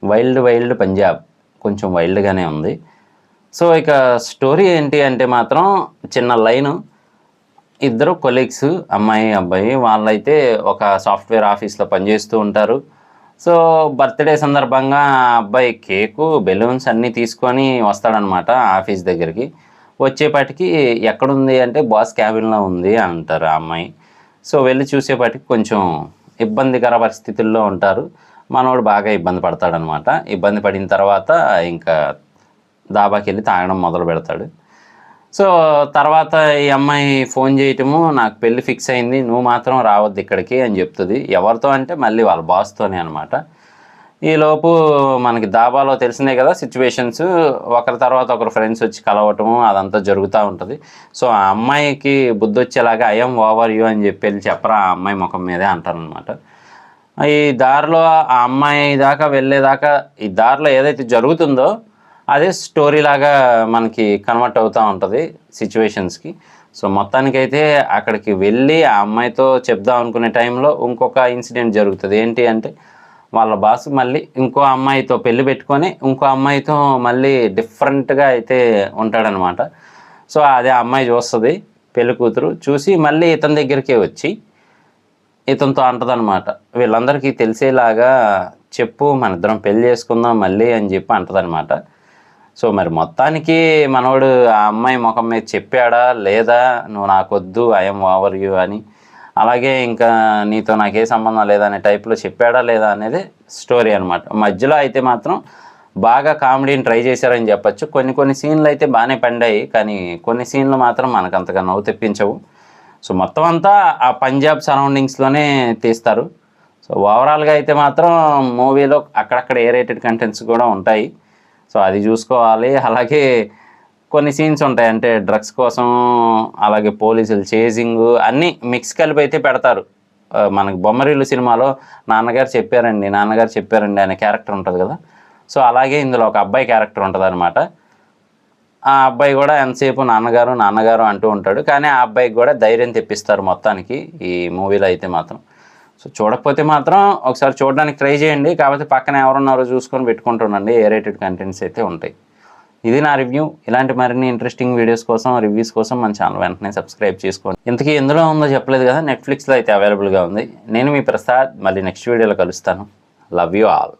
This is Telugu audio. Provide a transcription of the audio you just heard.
వైల్డ్ వైల్డ్ పంజాబ్ కొంచెం వైల్డ్గానే ఉంది. సో ఇక స్టోరీ ఏంటి అంటే మాత్రం చిన్న లైను, ఇద్దరు కొలీగ్స్ అమ్మాయి అబ్బాయి, వాళ్ళైతే ఒక సాఫ్ట్వేర్ ఆఫీస్లో పనిచేస్తూ ఉంటారు. సో బర్త్డే సందర్భంగా ఆ అబ్బాయి కేకు బెలూన్స్ అన్నీ తీసుకొని వస్తాడనమాట ఆఫీస్ దగ్గరికి. వచ్చేపాటికి ఎక్కడుంది అంటే బాస్ క్యాబిన్లో ఉంది అంటారు ఆ అమ్మాయి. సో వెళ్ళి చూసేపాటికి కొంచెం ఇబ్బందికర పరిస్థితుల్లో ఉంటారు. మనోడు బాగా ఇబ్బంది పడతాడనమాట. ఇబ్బంది పడిన తర్వాత ఇంకా దాబాకి వెళ్ళి తాగడం మొదలు పెడతాడు. సో తర్వాత ఈ అమ్మాయి ఫోన్ చేయటము, నాకు పెళ్ళి ఫిక్స్ అయింది, నువ్వు మాత్రం రావద్దు ఇక్కడికి అని చెప్తుంది. ఎవరితో అంటే మళ్ళీ వాళ్ళ బాస్తోనే అనమాట. ఈలోపు మనకి దాబాలో తెలిసినాయి కదా సిచ్యువేషన్స్, ఒకరి తర్వాత ఒకరు ఫ్రెండ్స్ వచ్చి కలవటము అదంతా జరుగుతూ ఉంటుంది. సో ఆ అమ్మాయికి బుద్ధి వచ్చేలాగా ఐఎమ్ ఓవర్ యూ అని చెప్పి చెప్పరా ఆ అమ్మాయి ముఖం మీదే అంటారనమాట. ఈ దారిలో ఆ అమ్మాయి దాకా వెళ్ళేదాకా ఈ దారిలో ఏదైతే జరుగుతుందో అదే స్టోరీ లాగా మనకి కన్వర్ట్ అవుతూ ఉంటుంది సిచ్యువేషన్స్కి. సో మొత్తానికైతే అక్కడికి వెళ్ళి ఆ అమ్మాయితో చెప్దాం అనుకునే టైంలో ఇంకొక ఇన్సిడెంట్ జరుగుతుంది. ఏంటి అంటే వాళ్ళ బాస్ మళ్ళీ ఇంకో అమ్మాయితో పెళ్లి పెట్టుకొని ఇంకో అమ్మాయితో మళ్ళీ డిఫరెంట్గా అయితే ఉంటాడనమాట. సో అదే అమ్మాయి చూస్తుంది, పెళ్లి కూతురు చూసి మళ్ళీ ఇతని దగ్గరికే వచ్చి ఇతనితో అంటదనమాట, వీళ్ళందరికీ తెలిసేలాగా చెప్పు, మన ఇద్దరం పెళ్లి చేసుకుందాం మళ్ళీ అని చెప్పి అంటదనమాట. సో మరి మొత్తానికి మనోడు ఆ అమ్మాయి ముఖం మీద చెప్పాడా లేదా, నువ్వు నాకొద్దు ఐఎమ్ ఓవర్ యూ అని, అలాగే ఇంకా నీతో నాకే సంబంధం లేదనే టైప్లో చెప్పాడా లేదా అనేది స్టోరీ అనమాట. మధ్యలో అయితే మాత్రం బాగా కామెడీని ట్రై చేశారని చెప్పచ్చు. కొన్ని సీన్లు అయితే బాగానే పండాయి, కానీ కొన్ని సీన్లు మాత్రం మనకు అంతగా నవ్వు తెప్పించవు. సో మొత్తం అంతా ఆ పంజాబ్ సరౌండింగ్స్లోనే తీస్తారు. సో ఓవరాల్గా అయితే మాత్రం మూవీలో అక్కడక్కడ ఏ రేటెడ్ కంటెంట్స్ కూడా ఉంటాయి. సో అది చూసుకోవాలి. అలాగే కొన్ని సీన్స్ ఉంటాయి, అంటే డ్రగ్స్ కోసం, అలాగే పోలీసులు చేజింగ్ అన్నీ మిక్స్ కలిపి అయితే పెడతారు. మనకి బొమ్మరిల్లు సినిమాలో నాన్నగారు చెప్పారండి అనే క్యారెక్టర్ ఉంటుంది కదా. సో అలాగే ఇందులో ఒక అబ్బాయి క్యారెక్టర్ ఉంటుంది అనమాట. ఆ అబ్బాయి కూడా ఎంతసేపు నాన్నగారు అంటూ ఉంటాడు, కానీ ఆ అబ్బాయికి కూడా ధైర్యం తెప్పిస్తారు మొత్తానికి ఈ మూవీలో అయితే మాత్రం. సో చూడకపోతే మాత్రం ఒకసారి చూడడానికి ట్రై చేయండి. కాకపోతే పక్కన ఎవరున్నారో చూసుకొని పెట్టుకుంటుండండి, ఏ రేటెడ్ కంటెంట్స్ అయితే ఉంటాయి. ఇది నా రివ్యూ. ఇలాంటి మరిన్ని ఇంట్రెస్టింగ్ వీడియోస్ కోసం, రివ్యూస్ కోసం మన ఛానల్ వెంటనే సబ్స్క్రైబ్ చేసుకోండి. ఇంతకీ ఎందులో ఉందో చెప్పలేదు కదా, నెట్ఫ్లిక్స్లో అయితే అవైలబుల్గా ఉంది. నేను మీ ప్రసాద్, మళ్ళీ నెక్స్ట్ వీడియోలో కలుస్తాను. Love you all.